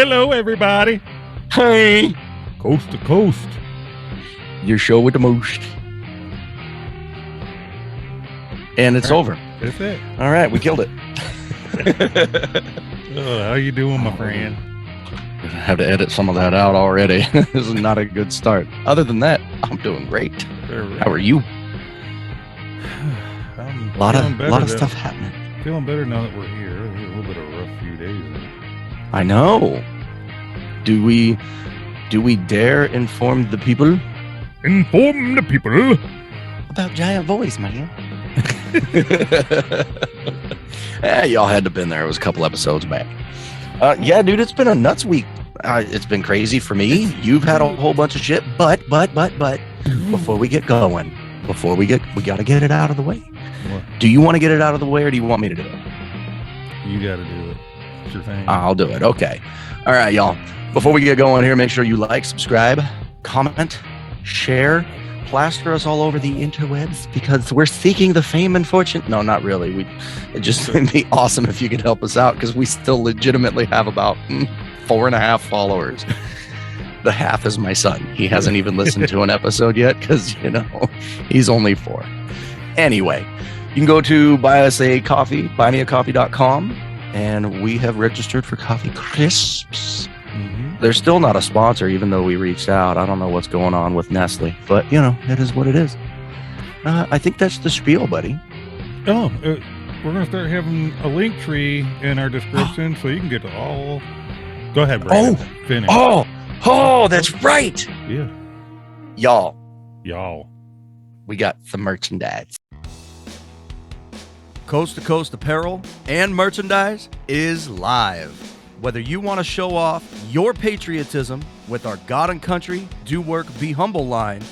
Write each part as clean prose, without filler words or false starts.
Hello, everybody. Hey, Coast to coast. your show with the most. And it's over. That's it. All right, we killed it. How you doing, my friend? I have to edit some of that out already. This is not a good start. Other than that, I'm doing great. How are you? I'm A lot feeling of better stuff happening. Feeling better now that we're here. It was a little bit of a rough few days. I know. Do we dare inform the people Inform the people. about Giant Voice, man? Y'all had to have been there. It was a couple episodes back. Yeah, dude, it's been a nuts week. It's been crazy for me. You've had a whole bunch of shit, but before we get going, we got to get it out of the way. What? Do you want to get it out of the way, or do you want me to do it? You got to do it. It's your thing. I'll do it. Okay. All right, y'all. Before we get going here, make sure you like, subscribe, comment, share, plaster us all over the interwebs, because we're seeking the fame and fortune. No, not really. It'd just be awesome if you could help us out, because we still legitimately have about 4.5 followers. The half is my son. He hasn't even listened to an episode yet because, he's only 4. Anyway, you can go to buy us a coffee, buymeacoffee.com, and we have registered for Coffee Crisps. Mm-hmm. They're still not a sponsor, even though we reached out. I don't know what's going on with Nestle, but, it is what it is. I think that's the spiel, buddy. Oh, we're going to start having a link tree in our description so you can get to all. Go ahead, Brandon. Finish. Oh, that's right. Yeah. Y'all, we got some merchandise. Coast to Coast Apparel and merchandise is live. Whether you want to show off your patriotism with our God and Country, Do Work, Be Humble line,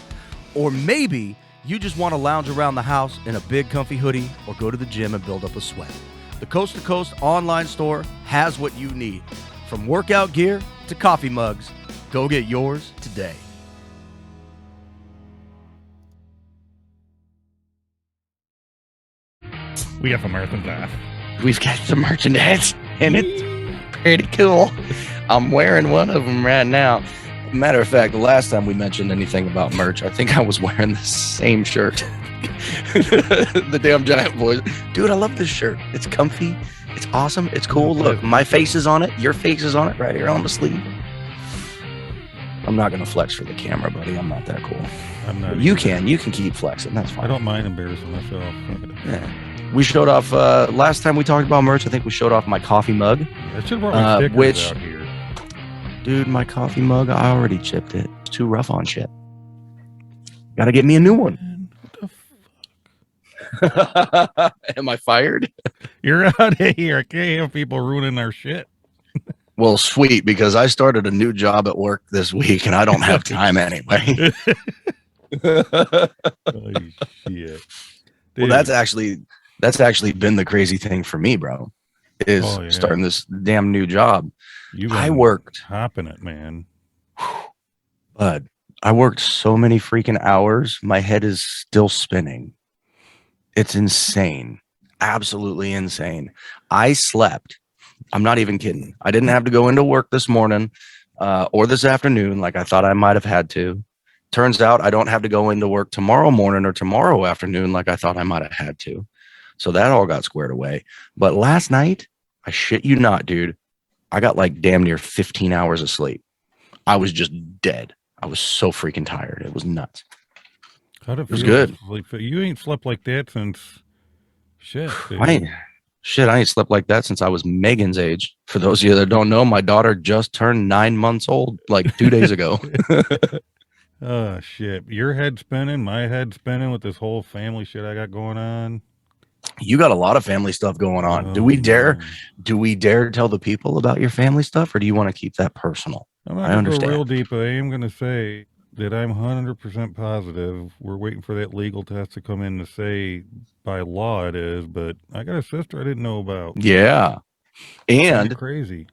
or maybe you just want to lounge around the house in a big comfy hoodie or go to the gym and build up a sweat, the Coast to Coast online store has what you need. From workout gear to coffee mugs, go get yours today. We got some merchandise. We've got some merchandise, and it's pretty cool. I'm wearing one of them right now. Matter of fact, the last time we mentioned anything about merch, I think I was wearing the same shirt. The damn Giant Voice. Dude, I love this shirt. It's comfy. It's awesome. It's cool. Look, my face is on it. Your face is on it right here on the sleeve. I'm not going to flex for the camera, buddy. I'm not that cool. I'm not. You can keep flexing. That's fine. I don't mind embarrassing myself. Yeah. We showed off, last time we talked about merch, I think we showed off my coffee mug. I should have brought my stickers out here. Dude, my coffee mug, I already chipped it. It's too rough on shit. Gotta get me a new one. Man, what the fuck? Am I fired? You're out of here. I can't have people ruining our shit. Well, sweet, because I started a new job at work this week and I don't have time anyway. Holy shit. Well, Dude. that's actually been the crazy thing for me, bro, is starting this damn new job. I worked hopping it, man. Bud, I worked so many freaking hours. My head is still spinning. It's insane. Absolutely insane. I slept. I'm not even kidding. I didn't have to go into work this morning or this afternoon like I thought I might have had to. Turns out I don't have to go into work tomorrow morning or tomorrow afternoon like I thought I might have had to. So that all got squared away. But last night, I shit you not, dude, I got like damn near 15 hours of sleep. I was just dead. I was so freaking tired. It was nuts. How'd it was feel good. to sleep? You ain't slept like that since shit. Dude. I ain't slept like that since I was Megan's age. For those of you that don't know, my daughter just turned 9 months old like 2 days ago. Oh, shit. Your head spinning, my head spinning with this whole family shit I got going on. You got a lot of family stuff going on. Oh, do we dare tell the people about your family stuff, or do you want to keep that personal? I'm not I gonna understand. go real deep, but I am going to say that I'm 100% positive. We're waiting for that legal test to come in to say by law it is, but I got a sister I didn't know about. Yeah. And crazy.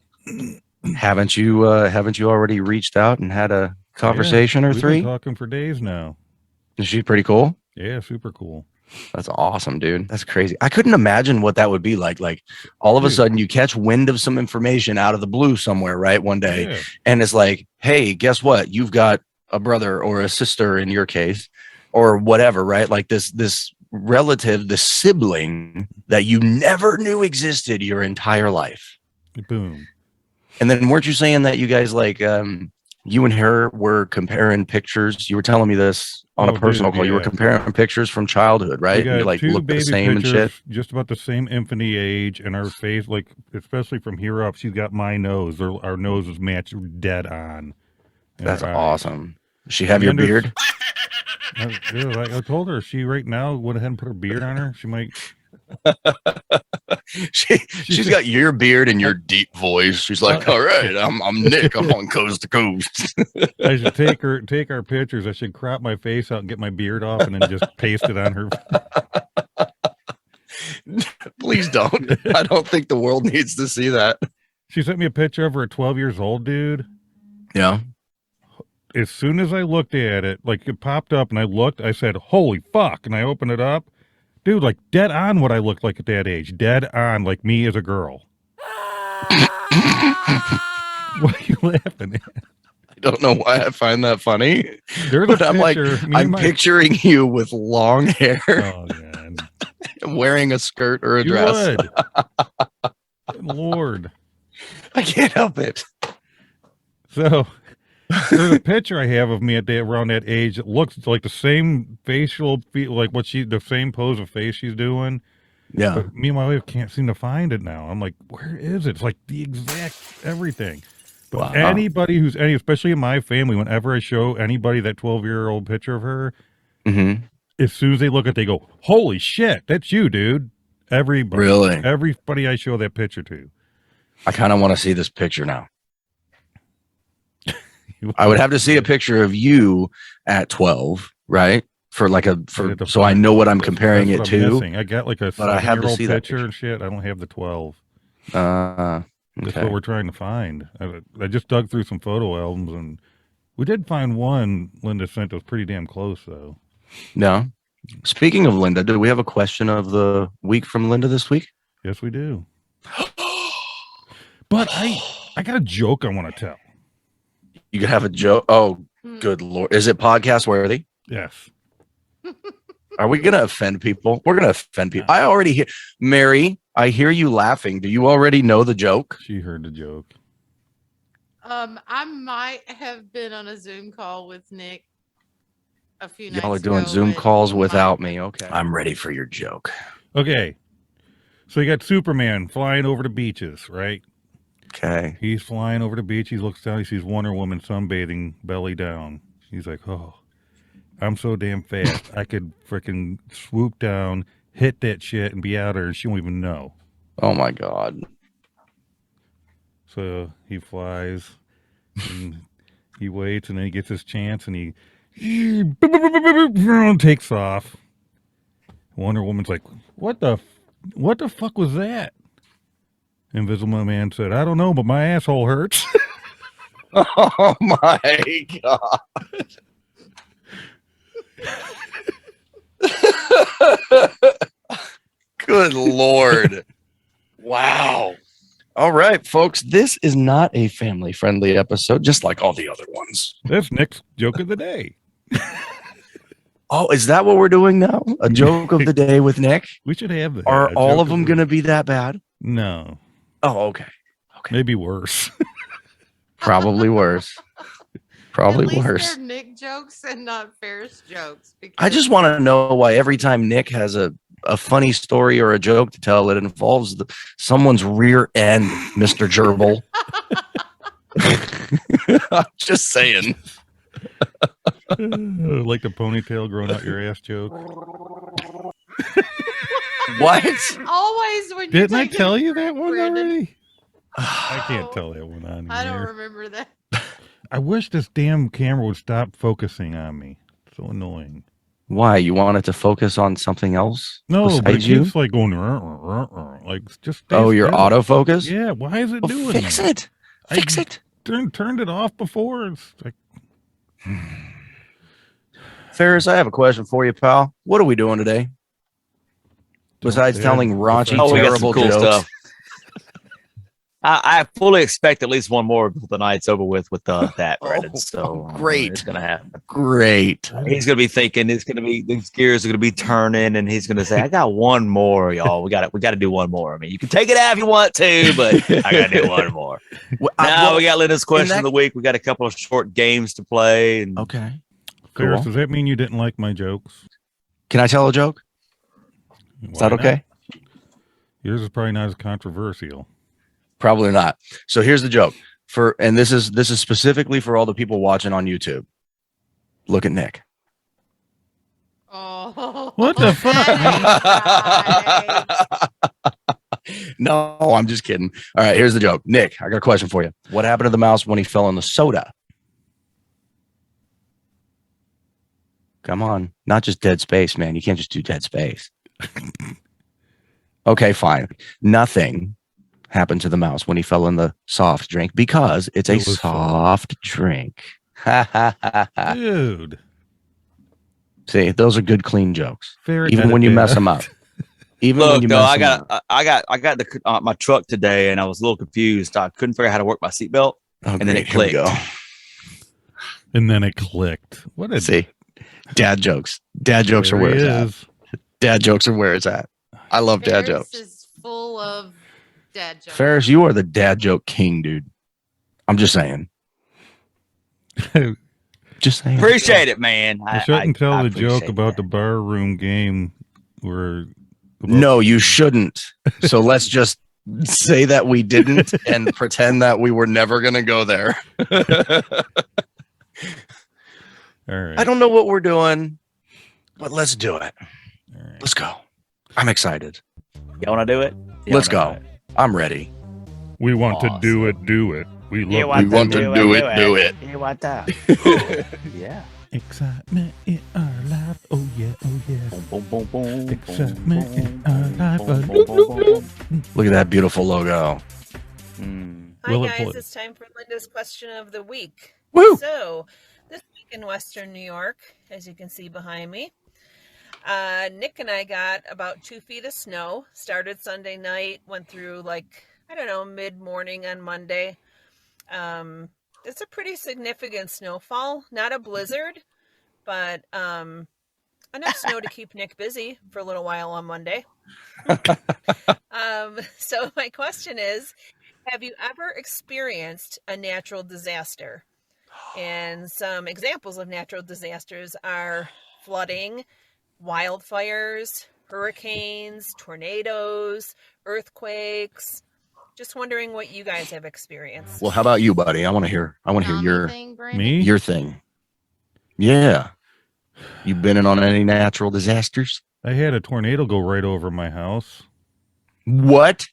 haven't you already reached out and had a conversation or we've three? been talking for days now. Is she pretty cool? Yeah, super cool. That's awesome, dude. That's crazy. I couldn't imagine what that would be like. Like all of a Dude. sudden you catch wind of some information out of the blue somewhere, right? One day. Yeah. And it's like, hey, guess what? You've got a brother or a sister in your case, or whatever, right? Like this relative, the sibling that you never knew existed your entire life. Boom. And then weren't you saying that you guys like you and her were comparing pictures? You were telling me this on Oh, a personal dude, call. You were yeah. comparing pictures from childhood, right? We And got you like two look the baby same and pictures, shit. just about the same infant age, and our face, like especially from here up, she's got my nose. Our noses match dead on. in That's our eyes. awesome. Does she have your And it's- beard? Dude, I told her she right now went ahead and put her beard on her. She might. She's said- got your beard and your deep voice. She's like, all right, I'm Nick. I'm on coast to coast. I should take our pictures. I should crop my face out and get my beard off, and then just paste it on her. Please don't. I don't think the world needs to see that. She sent me a picture of her at 12 years old, dude. Yeah. As soon as I looked at it, like it popped up, and I looked, I said, "Holy fuck!" And I opened it up, dude. Like dead on what I looked like at that age. Dead on, like me as a girl. What are you laughing at? I don't know why I find that funny. There's But a I'm like, picture. Me and I'm my- picturing you with long hair, Oh god, wearing a skirt or a you dress. would. Good Lord. I can't help it. So there's a picture I have of me at around that age. It looks like the same facial, like the same pose of face she's doing. Yeah. But me and my wife can't seem to find it now. I'm like, where is it? It's like the exact everything. But Wow. anybody especially in my family, whenever I show anybody that 12-year-old picture of her, Mm-hmm. as soon as they look at it, they go, "Holy shit, that's you, dude." Everybody, Really? everybody I show that picture to. I kind of want to see this picture now. I would have to see a picture of you at 12, right? So I know what I'm comparing it That's what I'm to. missing. I got like a But I have to 7-year-old see that picture and shit. I don't have the 12. That's Okay. what we're trying to find. I just dug through some photo albums, and we did find one Linda sent us pretty damn close, though. No. Speaking of Linda, do we have a question of the week from Linda this week? Yes, we do. But I got a joke I want to tell. You could have a joke. Oh, good Lord. Is it podcast worthy? Yes. Are we going to offend people? We're going to offend people. I already hear, Mary, I hear you laughing. Do you already know the joke? She heard the joke. I might have been on a Zoom call with Nick a few nights Y'all are doing ago Zoom and calls he without might- me. Okay. I'm ready for your joke. Okay. So you got Superman flying over the beaches, right? Okay. He's flying over the beach. He looks down. He sees Wonder Woman sunbathing, belly down. He's like, "Oh, I'm so damn fast. I could freaking swoop down, hit that shit, and be out there, and she won't even know." Oh my God. So he flies, and he waits, and then he gets his chance, and he takes off. Wonder Woman's like, what the fuck was that?" Invisible Man said, "I don't know, but my asshole hurts." Oh my God. Good Lord. Wow. All right, folks. This is not a family friendly episode, just like all the other ones. That's Nick's joke of the day. Oh, is that what we're doing now? A joke of the day with Nick? We should have that. Are A all joke of them going to be that bad? No, Oh, okay. maybe worse. Probably worse. Probably At least worse. They're Nick jokes and not Ferris jokes. I just want to know why every time Nick has a funny story or a joke to tell, it involves someone's rear end, Mr. Gerbil. I'm just saying. Like the ponytail growing out your ass joke. What? always when you Didn't I take a- tell you that one Brandon. already? I can't tell that one on I don't here. remember that. I wish this damn camera would stop focusing on me. So annoying. Why? You want it to focus on something else? No, but it besides you? keeps like going like just stay Oh, your still. autofocus? Yeah, why is it Well, doing fix that? it. Fix it. Turned it off before. It's like, Ferris, I have a question for you, pal. What are we doing today? Besides Yeah, telling raunchy, Oh, we got terrible some cool jokes. stuff. I fully expect at least one more before the night's over with that, Brandon. So great. it's gonna happen. Great. He's gonna be thinking it's gonna be these gears are gonna be turning, and he's gonna say, "I got one more, y'all. We got to do one more. I mean, you can take it out if you want to, but I gotta do one more." Now we got Linda's question of the week. We got a couple of short games to play. And Okay. Ferris, Cool. does that mean you didn't like my jokes? Can I tell a joke? Is that okay? Yours is probably not as controversial. Probably not. So here's the joke. And this is specifically for all the people watching on YouTube. Look at Nick. Oh, What the fuck, that is right. No, I'm just kidding. All right, here's the joke. Nick, I got a question for you. What happened to the mouse when he fell in the soda? Come on. Not just Dead Space, man. You can't just do Dead Space. Okay, fine. Nothing happened to the mouse when he fell in the soft drink because it's a It was soft drink. Dude. See, those are good, clean jokes. Fair Even when you mess them up. Even when look, you though, mess I them got up. I got the my truck today, and I was a little confused. I couldn't figure out how to work my seatbelt, Oh, and then great. it Here we clicked. go. And then it clicked. What a See, dad jokes. Dad jokes are there where he it's at. is. Dad jokes are where it's at. I love dad Ferris jokes. is full of dad jokes. Ferris, you are the dad joke king, dude. I'm just saying. Just saying. Appreciate it, man. I shouldn't tell the joke appreciate about that. the bar room game where. No, you shouldn't. So let's just say that we didn't and pretend that we were never going to go there. All right. I don't know what we're doing, but let's do it. All right. Let's go. I'm excited. You want to do it? You Let's wanna go. I'm ready. We want to do Awesome. it. Do it. We love You it. want, want to to do do it. You want that? Yeah. Excitement in our life. Oh yeah. Oh yeah. Boom, boom, boom, boom, Excitement in our life. boom, boom, boom, boom. Look at that beautiful logo. Mm. Hi Will it guys, play? it's time for Linda's question of the week. Woo! So, this week in Western New York, as you can see behind me, Nick and I got about 2 feet of snow. Started Sunday night, went through mid-morning on Monday. It's a pretty significant snowfall, not a blizzard, but enough snow to keep Nick busy for a little while on Monday. So my question is, have you ever experienced a natural disaster? And some examples of natural disasters are flooding, wildfires, hurricanes, tornadoes, earthquakes. Just wondering what you guys have experienced. Well, how about you, buddy? I want to hear your Thing, Brandon? Me? your thing. Yeah. You been in on any natural disasters? I had a tornado go right over my house. What?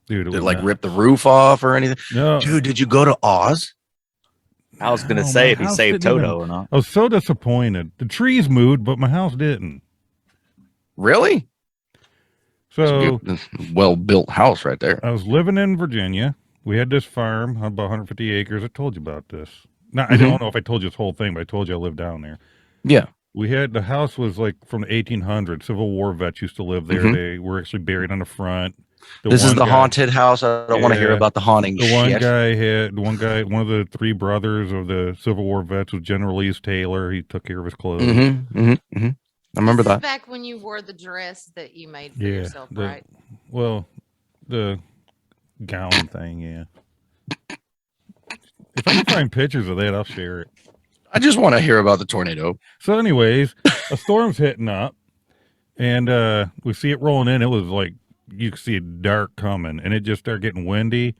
Dude, Did it like rip the roof off or anything? No. Dude, did you go to Oz? I was gonna No, say my if he house saved didn't Toto even- or not. I was so disappointed. The trees moved, but my house didn't. Really? So Well built house right there. I was living in Virginia. We had this farm, about 150 acres. I told you about this. Now, I don't know if I told you this whole thing, but I told you I lived down there. Yeah. We had, the house was like from the 1800s. Civil War vets used to live there. Mhm. They were actually buried on the front. This is one the guy- haunted house. I don't want to hear Yeah. about the haunting The one shit. one of the 3 brothers of the Civil War vets was General Lee's tailor. He took care of his clothes. I remember This is that. back when you wore the dress that you made for Yeah, yourself, right? Well, the gown thing, yeah. If I can find pictures of that, I'll share it. I just want to hear about the tornado. So, anyways, a storm's hitting up, and we see it rolling in. It was like you could see it dark coming, and it just started getting windy.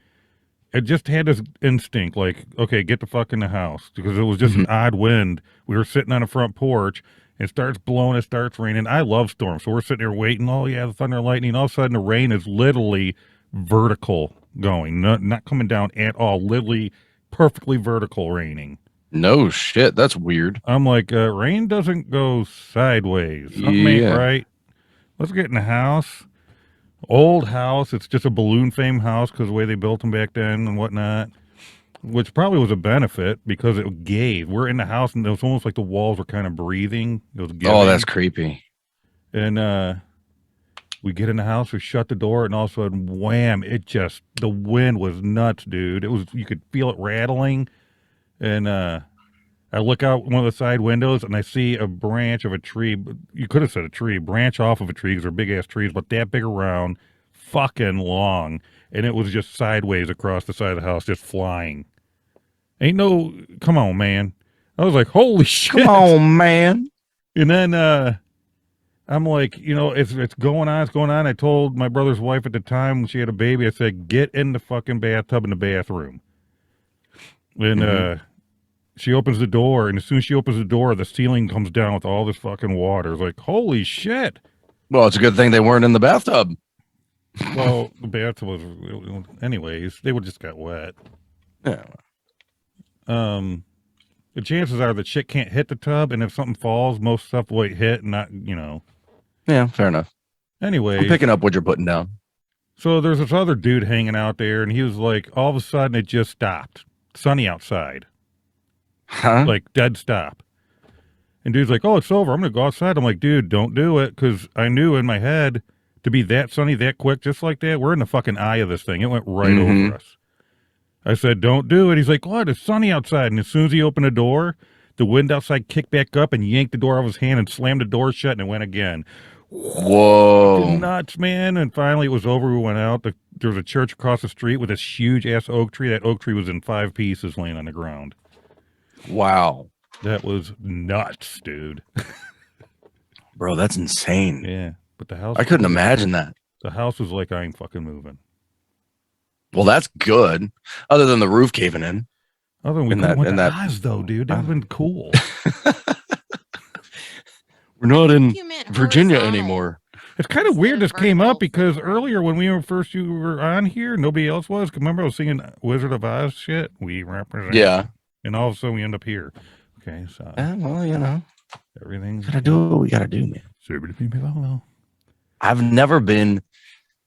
It just had this instinct, like, okay, get the fuck in the house, because it was just an odd wind. We were sitting on the front porch. It starts blowing. It starts raining. I love storms, so we're sitting there waiting. Oh yeah, the thunder and lightning. All of a sudden, the rain is literally vertical going, not coming down at all. Literally perfectly vertical raining. No shit. That's weird. I'm like, rain doesn't go sideways. Something ain't Yeah. right. Let's get in the house. Old house. It's just a balloon frame house because the way they built them back then and whatnot, which probably was a benefit because it gave. We're in the house and it was almost like the walls were kind of breathing. It was giving. Oh, that's creepy. And We get in the house, we shut the door, and all of a sudden, wham! The wind was nuts, dude. You could feel it rattling, and I look out one of the side windows, and I see a branch of a tree. You could have said a tree, branch off of a tree, because they're big ass trees, but that big around, fucking long, and it was just sideways across the side of the house, just flying. Come on, man. I was like, holy shit! Come on, man. And then I'm like, it's going on, it's going on. I told my brother's wife at the time when she had a baby, I said, get in the fucking bathtub in the bathroom. And she opens the door, and as soon as she opens the door, the ceiling comes down with all this fucking water. It's like, holy shit. Well, it's a good thing they weren't in the bathtub. Well, the bathtub was, anyways, they would just got wet. Yeah. The chances are that shit can't hit the tub, and if something falls, most stuff will hit, and not, Yeah, fair enough. Anyway. I'm picking up what you're putting down. So there's this other dude hanging out there, and he was like, all of a sudden it just stopped. Sunny outside. Huh? Like, dead stop. And dude's like, oh, it's over. I'm going to go outside. I'm like, dude, don't do it, because I knew in my head to be that sunny that quick, just like that, we're in the fucking eye of this thing. It went right over us. I said, don't do it. He's like, what? It's sunny outside. And as soon as he opened the door, the wind outside kicked back up and yanked the door out of his hand and slammed the door shut, and it went again. Whoa. Nuts, man. And finally it was over. We went out. There was a church across the street with this huge ass oak tree. That oak tree was in 5 pieces laying on the ground. Wow. That was nuts, dude. Bro, that's insane. Yeah. But the house, I couldn't imagine that. The house was like, I ain't fucking moving. Well, that's good. Other than the roof caving in. Other than we In couldn't that- went in to that- Oz, though, dude. That would have been cool. We're not in You meant Virginia horizontal. anymore. It's kind of Instead weird of this came vertical, up because it's earlier when you were on here, nobody else was. Remember I was singing Wizard of Oz shit? We represent. Yeah. And all of a sudden we end up here. Okay, so Well, everything's gotta do what we gotta do, man. I've never been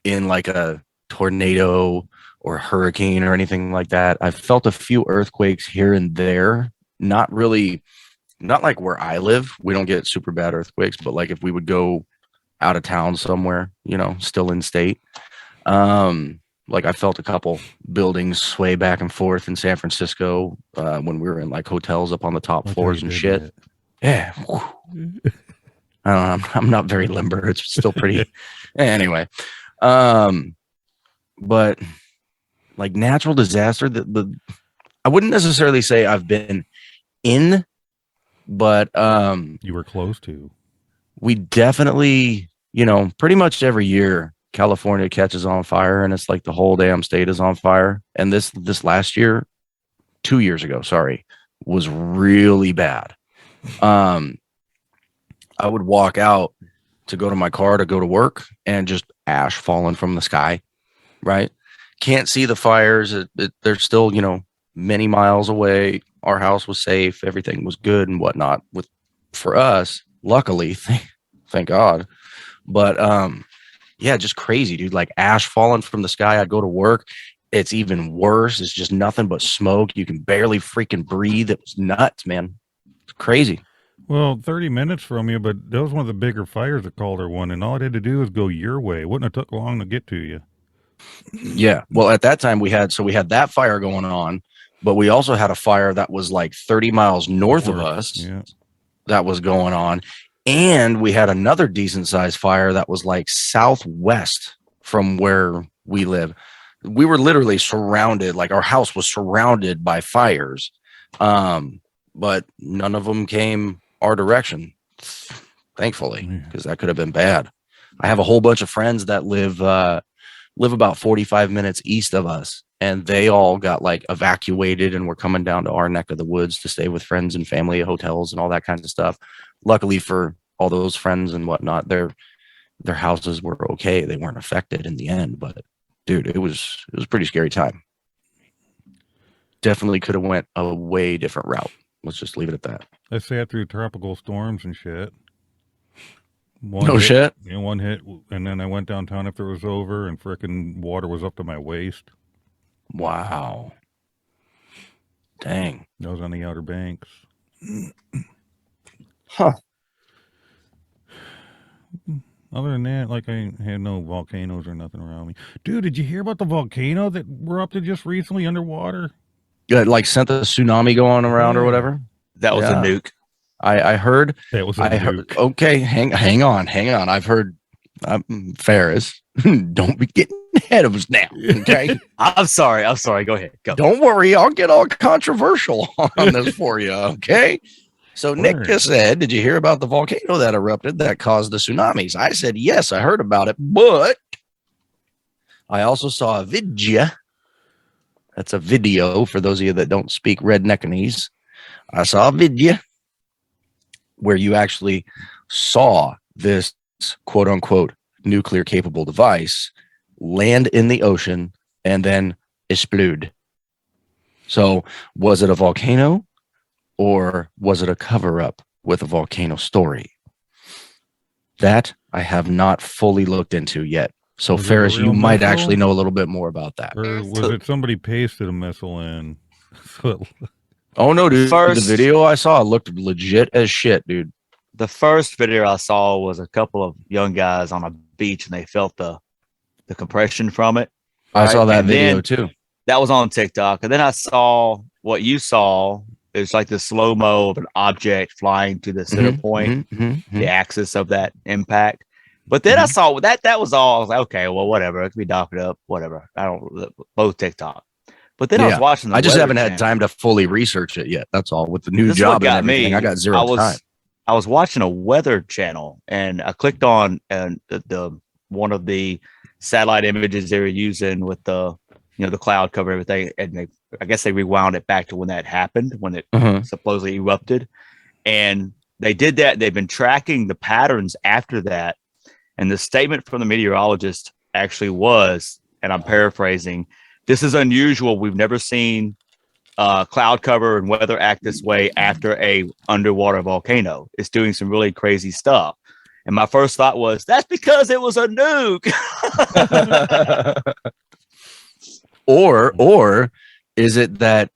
in like a tornado or hurricane or anything like that. I've felt a few earthquakes here and there. Not like where I live. We don't get super bad earthquakes, but like if we would go out of town somewhere, still in state. Like I felt a couple buildings sway back and forth in San Francisco when we were in like hotels up on the top floors and shit. Yeah. I don't know. I'm not very limber. It's still pretty. Anyway, but like natural disaster, I wouldn't necessarily say I've been in, but You were close to. we definitely, pretty much every year California catches on fire, and it's like the whole damn state is on fire. And this last year, 2 years ago, sorry, was really bad. I would walk out to go to my car to go to work and just ash falling from the sky, right? Can't see the fires. They're still, many miles away. Our house was safe. Everything was good and whatnot for us, luckily, thank God. But, yeah, just crazy, dude. Like ash falling from the sky. I'd go to work. It's even worse. It's just nothing but smoke. You can barely freaking breathe. It was nuts, man. It's crazy. Well, 30 minutes from you, but that was one of the bigger fires that Calder won, and all it had to do was go your way. Wouldn't have took long to get to you. Yeah. Well, at that time we had that fire going on, but we also had a fire that was like 30 miles north of us Yeah. that was going on. And we had another decent sized fire that was like southwest from where we live. We were literally surrounded, like our house was surrounded by fires. But none of them came our direction, thankfully, because that could have been bad. I have a whole bunch of friends that live about 45 minutes east of us, and they all got like evacuated and were coming down to our neck of the woods to stay with friends and family at hotels and all that kinds of stuff. Luckily for all those friends and whatnot, their houses were okay. They weren't affected in the end, but dude, it was a pretty scary time. Definitely could have went a way different route. Let's just leave it at that. I sat through tropical storms and shit. Shit. One hit, and then I went downtown after it was over, and frickin' water was up to my waist. Wow. Dang. I was on the Outer Banks. Huh. Other than that, like I had no volcanoes or nothing around me. Dude, did you hear about the volcano that erupted just recently underwater? Yeah, like sent the tsunami going around or Yeah. whatever. That was a Yeah. nuke. I heard. That was a I heard. nuke. Okay, hang on. I've heard. Ferris, don't be getting ahead of us now. Okay. I'm sorry. Go ahead. Go. Don't worry, I'll get all controversial on this for you. Okay. So Nick Word. just said, did you hear about the volcano that erupted that caused the tsunamis? I said, yes, I heard about it, but I also saw a video. That's a video for those of you that don't speak redneckanese. I saw a video where you actually saw this quote unquote nuclear capable device land in the ocean and then explode. So was it a volcano or was it a cover up with a volcano story? That I have not fully looked into yet. So Was it a Ferris, you real might missile? actually know a little bit more about that. Or was it somebody pasted a missile in? So Oh no, dude. First- The video I saw looked legit as shit, dude. The first video I saw was a couple of young guys on a beach, and they felt the compression from it. I saw Right, that and video then- too. That was on TikTok, and then I saw what you saw. It's like the slow mo of an object flying to the center point, the axis of that impact. But then I saw that was all. I was like, okay, well, whatever. It can be doctored up, whatever. I don't both TikTok. But then I was Yeah, watching. The I just Weather haven't had Channel. time to fully research it yet. That's all. With the new This is what job and got everything, me. I got zero time. I was watching a weather channel, and I clicked on and the one of the satellite images they were using with the the cloud cover and everything, and I guess they rewound it back to when that happened, when it supposedly erupted, and they did that. They've been tracking the patterns after that, and the statement from the meteorologist actually was, and I'm paraphrasing, "This is unusual. We've never seen cloud cover and weather act this way after a underwater volcano. It's doing some really crazy stuff." And my first thought was, that's because it was a nuke. Or is it that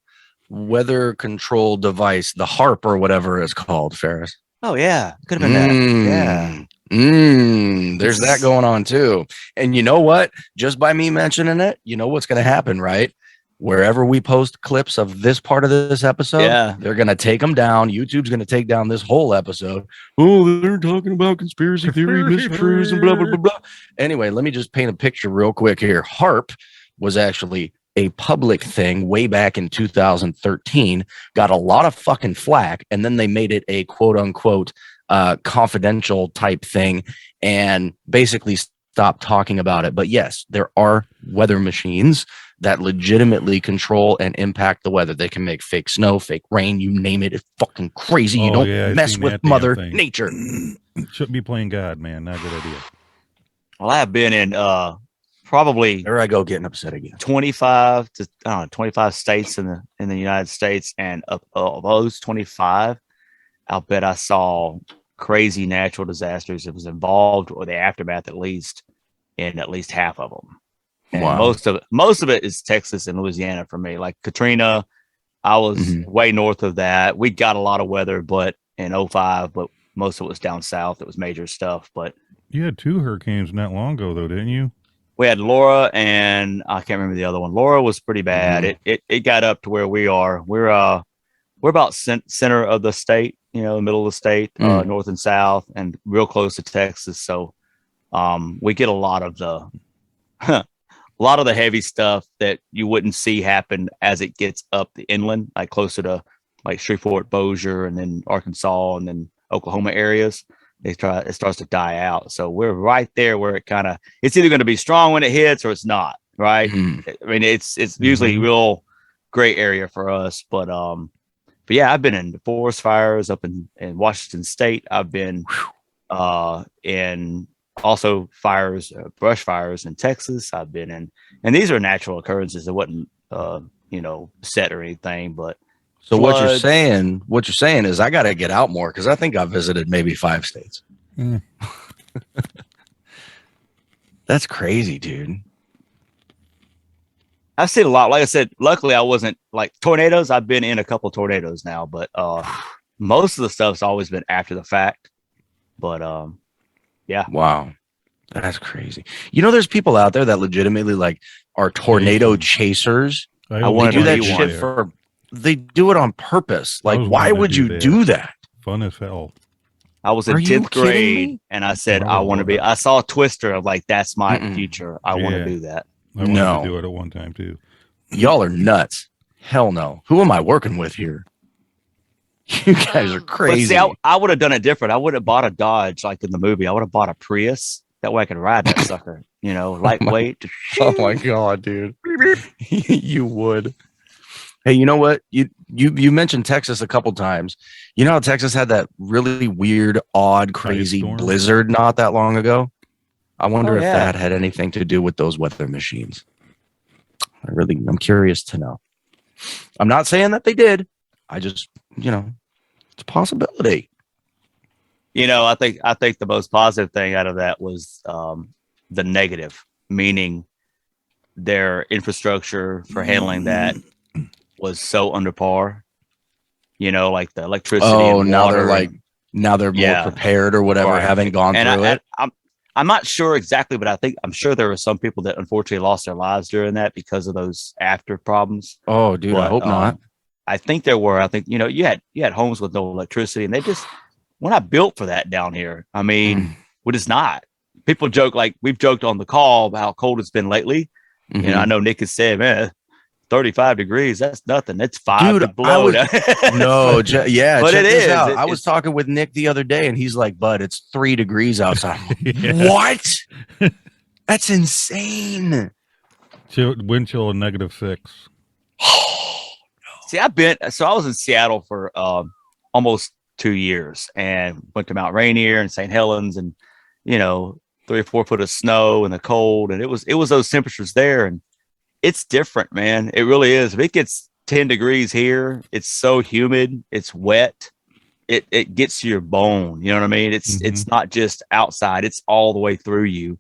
weather control device, the HARP or whatever it's called, Ferris? Oh yeah, could have been that. Yeah. There's that going on too. And you know what? Just by me mentioning it, you know what's going to happen, right? Wherever we post clips of this part of this episode, Yeah. they're going to take them down. YouTube's going to take down this whole episode. Oh, they're talking about conspiracy theory, mistruths, and blah, blah, blah, blah. Anyway, let me just paint a picture real quick here. HARP was actually a public thing way back in 2013, got a lot of fucking flack, and then they made it a quote unquote confidential type thing and basically stopped talking about it. But yes, there are weather machines that legitimately control and impact the weather. They can make fake snow, fake rain, you name it. It's fucking crazy. You Oh, don't yeah, I've mess seen with that damn Mother thing. Nature. shouldn't be playing God, man. Not a good idea. Well, I have been in probably There I go getting upset again. 25 to 25 states in the United States, and of those 25, I'll bet I saw crazy natural disasters that was involved, or the aftermath at least, in at least half of them. And Wow. most of it is Texas and Louisiana for me. Like Katrina, I was way north of that. We got a lot of weather, but in 05, but most of it was down south. It was major stuff. But You had 2 hurricanes not long ago, though, didn't you? we had Laura, and I can't remember the other one. Laura was pretty bad. It got up to where we are. We're about center of the state, the middle of the state, north and south, and real close to Texas. So we get a lot of the heavy stuff that you wouldn't see happen as it gets up the inland, like closer to like Shreveport, Bossier, and then Arkansas, and then Oklahoma areas. It starts to die out. So we're right there where it's either going to be strong when it hits or it's not, right? I mean, it's usually real gray area for us, but yeah, I've been in forest fires up in Washington State. I've been in also fires, brush fires in Texas. I've been in, and these are natural occurrences. It wasn't set or anything, but So what you're floods. saying is I got to get out more because I think I visited maybe 5 states. Mm. That's crazy, dude. I've seen a lot. Like I said, luckily I wasn't like tornadoes. I've been in a couple tornadoes now, but most of the stuff's always been after the fact. But yeah, Wow. That's crazy. You know, there's people out there that legitimately like are tornado chasers. I always wanted They do to that be shit one. for. They do it on purpose. I Like, was why wanting to would do you that. do that? Fun as hell. I was in Are you 10th kidding grade me? and I said, Oh, I want to be. boy. I saw Twister. I'm like, that's my Mm-mm. future. I want Yeah. to do that. I wanted No. to do it at one time too. Y'all are nuts. Hell no. Who am I working with here? You guys are Um, But crazy. see, I would have done it different. I would have bought a Dodge like in the movie. I would have bought a Prius. That way I could ride that sucker. You know, lightweight. Oh my god, dude. You would. Hey, you know what? You mentioned Texas a couple times. You know how Texas had that really weird, odd, crazy storm? blizzard not that long ago? I wonder Oh, if yeah. that had anything to do with those weather machines. I'm curious to know. I'm not saying that they did. I just, it's a possibility. You know, I think the most positive thing out of that was the negative, meaning their infrastructure for handling that was so under par. You know, like the electricity Oh, and now water. they're like, now they're more Yeah. prepared or whatever, Right. having gone and through it. I'm not sure exactly, but I'm sure there were some people that unfortunately lost their lives during that because of those after problems. Oh, dude, I But, hope not. I think there were. I think you had homes with no electricity, and we're not built for that down here. I mean, we're just not. People joke like we've joked on the call about how cold it's been lately. Mhm. You know, I know Nick has said, man, 35 degrees, that's nothing. That's 5 Dude, below. No, yeah, But check it this is. out. I was talking with Nick the other day, and he's like, "Bud, it's 3 degrees outside." Yeah. What? That's insane. Wind chill of -6. See, I was in Seattle for almost 2 years and went to Mount Rainier and St. Helens and 3 or 4 foot of snow and the cold, and it was those temperatures there, and it's different, man. It really is. If it gets 10 degrees here, it's so humid, it's wet, it gets to your bone. You know what I mean? It's not just outside, it's all the way through you.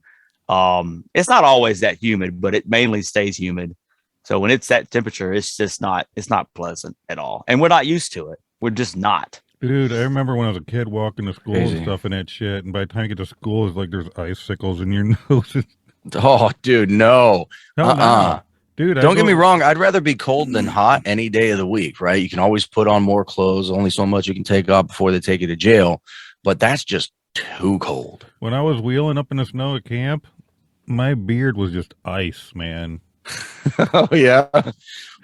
It's not always that humid, but it mainly stays humid. So when it's that temperature, it's not pleasant at all. And we're not used to it. We're just not. Dude, I remember when I was a kid walking to school Crazy. and stuff and that shit, and by the time you get to school, it's like there's icicles in your nose. Oh, dude, no. Hell no. Dude, Don't get me wrong. I'd rather be cold than hot any day of the week, right? You can always put on more clothes, only so much you can take off before they take you to jail. But that's just too cold. When I was wheeling up in the snow at camp, my beard was just ice, man. Oh, yeah.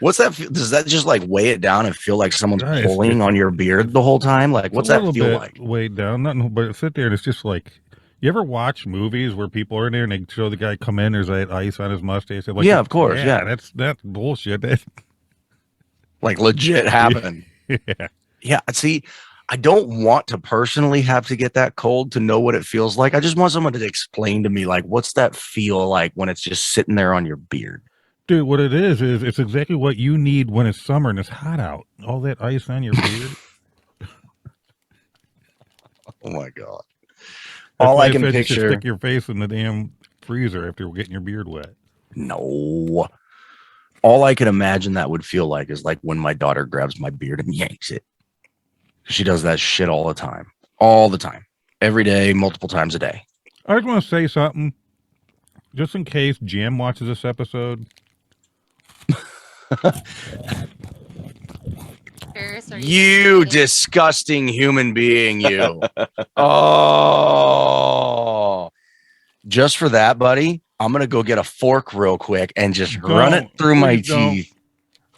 What's that? Does that just like weigh it down and feel like someone's Nice. pulling on your beard the whole time? Like, what's that feel like? Weighed down, nothing, but sit there and it's just like, you ever watch movies where people are in there and they show the guy come in, there's that ice on his mustache? Like, Yeah, of course, yeah. That's bullshit. Like legit happen. Yeah. Yeah. See, I don't want to personally have to get that cold to know what it feels like. I just want someone to explain to me, like, what's that feel like when it's just sitting there on your beard? Dude, what it is it's exactly what you need when it's summer and it's hot out. All that ice on your beard. Oh my God. That's All why I can said you should picture. stick your face in the damn freezer after getting your beard wet. No. All I can imagine that would feel like is like when my daughter grabs my beard and yanks it. She does that shit all the time. All the time. Every day, multiple times a day. I just want to say something. Just in case Jam watches this episode. Paris, are You kidding? disgusting human being, you. Oh. Just for that, buddy, I'm going to go get a fork real quick and just run it through my Please don't. teeth.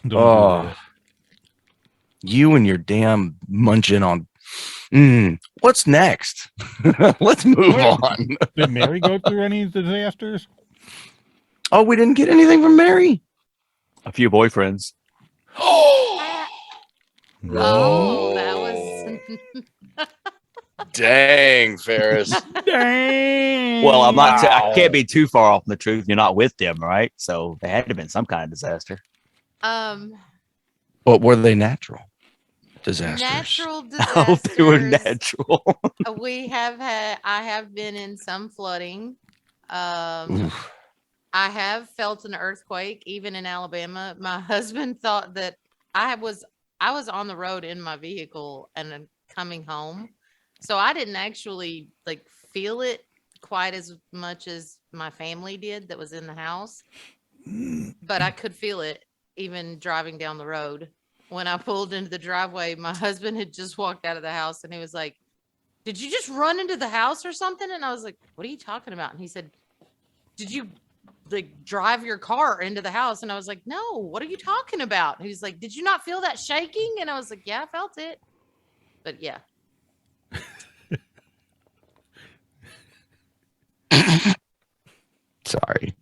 Don't do Oh. that. You and your damn munching on. What's next? Let's move on. Did Mary go through any disasters? Oh, we didn't get anything from Mary. A few boyfriends. Oh, Oh, that was. dang, Ferris. Dang. Well, I Wow. can't be too far off from the truth. You're not with them, right? So there had to have been some kind of disaster. But were they natural disasters? Natural Oh, they were disasters. natural. I have been in some flooding. Oof. I have felt an earthquake, even in Alabama. My husband thought that I was on the road in my vehicle and then coming home, so I didn't actually like feel it quite as much as my family did that was in the house, but I could feel it even driving down the road. When I pulled into the driveway, my husband had just walked out of the house and he was like, "Did you just run into the house or something?" And I was like, "What are you talking about?" And he said, "Did you like drive your car into the house?" And I was like, "No, what are you talking about?" And he was like, "Did you not feel that shaking?" And I was like, "Yeah, I felt it." But yeah. Sorry.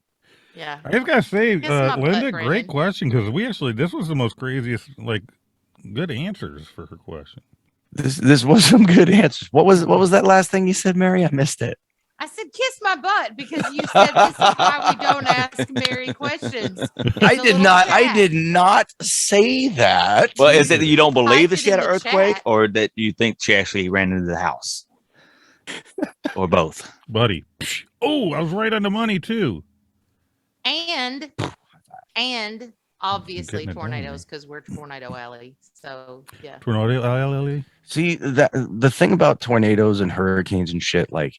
Yeah. I just gotta say, Kiss my butt, Linda, Brandon. great question, because this was the most craziest, like, good answers for her question. This was some good answers. What was that last thing you said, Mary? I missed it. I said, "Kiss my butt," because you said this is why we don't ask Mary questions. I did not say that. Well, is it that you don't believe that Typed she it had in an the earthquake, chat. or that you think she actually ran into the house, or both? Buddy. Oh, I was right on the money, too. And obviously Getting it done, tornadoes, because we're Tornado Alley. So yeah. Tornado Alley. See, that the thing about tornadoes and hurricanes and shit, like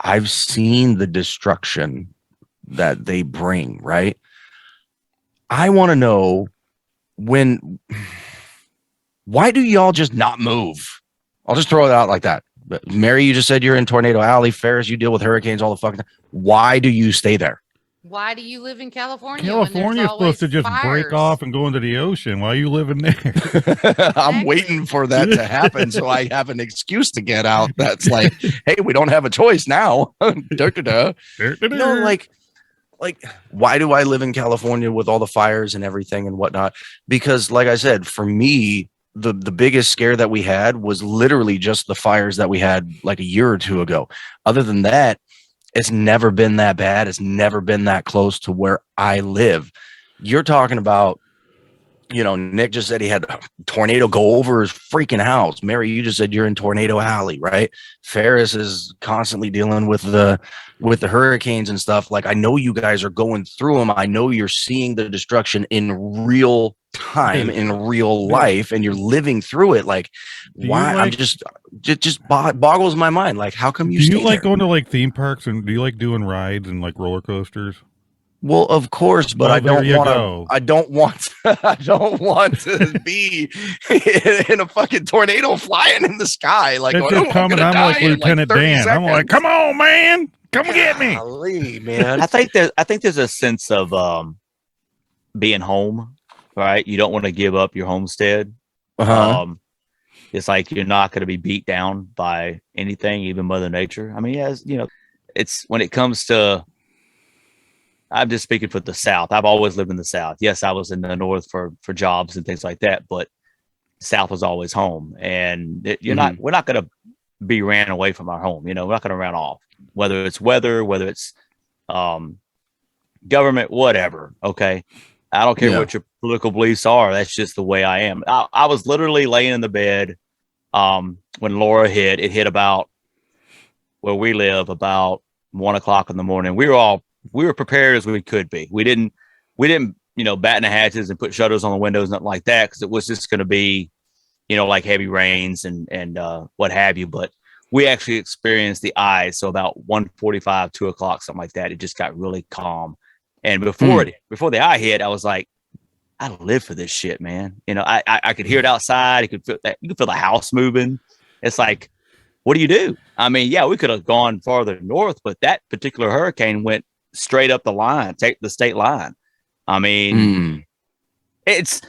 I've seen the destruction that they bring, right? I want to know why do y'all just not move? I'll just throw it out like that. But Mary, you just said you're in Tornado Alley. Ferris, you deal with hurricanes all the fucking time. Why do you stay there? Why do you live in California? California's supposed to just break off and go into the ocean. Why are you living there? I'm waiting for that to happen so I have an excuse to get out. That's like, hey, we don't have a choice now. No, like, why do I live in California with all the fires and everything and whatnot? Because, like I said, for me, the biggest scare that we had was literally just the fires that we had like a year or two ago. Other than that, it's never been that bad. It's never been that close to where I live. You're talking about, Nick just said he had a tornado go over his freaking house. Mary, you just said you're in Tornado Alley, right? Ferris is constantly dealing with the hurricanes and stuff. Like, I know you guys are going through them. I know you're seeing the destruction in real time, in real life, and you're living through it. Like, why? I'm just boggles my mind. Like, how come you? Do you like going to like theme parks, and do you like doing rides and like roller coasters? Well, of course, but I don't want to be in a fucking tornado flying in the sky. Like, it's just coming. I'm like Lieutenant Dan. Seconds. I'm like, come on, man, come get me. Golly, man. I think there's a sense of being home, right? You don't want to give up your homestead. It's like you're not going to be beat down by anything, even Mother Nature. I mean, it's when it comes to. I'm just speaking for the South. I've always lived in the South. Yes, I was in the North for jobs and things like that, but South was always home. And we're not going to be ran away from our home. We're not going to run off, whether it's weather, whether it's government, whatever. Okay. I don't care what your political beliefs are. That's just the way I am. I was literally laying in the bed when Laura hit. It hit about where we live about 1 o'clock in the morning. We were prepared as we could be. We didn't, batten the hatches and put shutters on the windows, nothing like that, because it was just going to be, like heavy rains and what have you. But we actually experienced the eyes. So about 1:45, 2 o'clock, something like that. It just got really calm. And before the eye hit, I was like, I live for this shit, man. I could hear it outside. You could feel the house moving. It's like, what do you do? I mean, yeah, we could have gone farther north, but that particular hurricane went straight up the line, take the state line. I mean, it's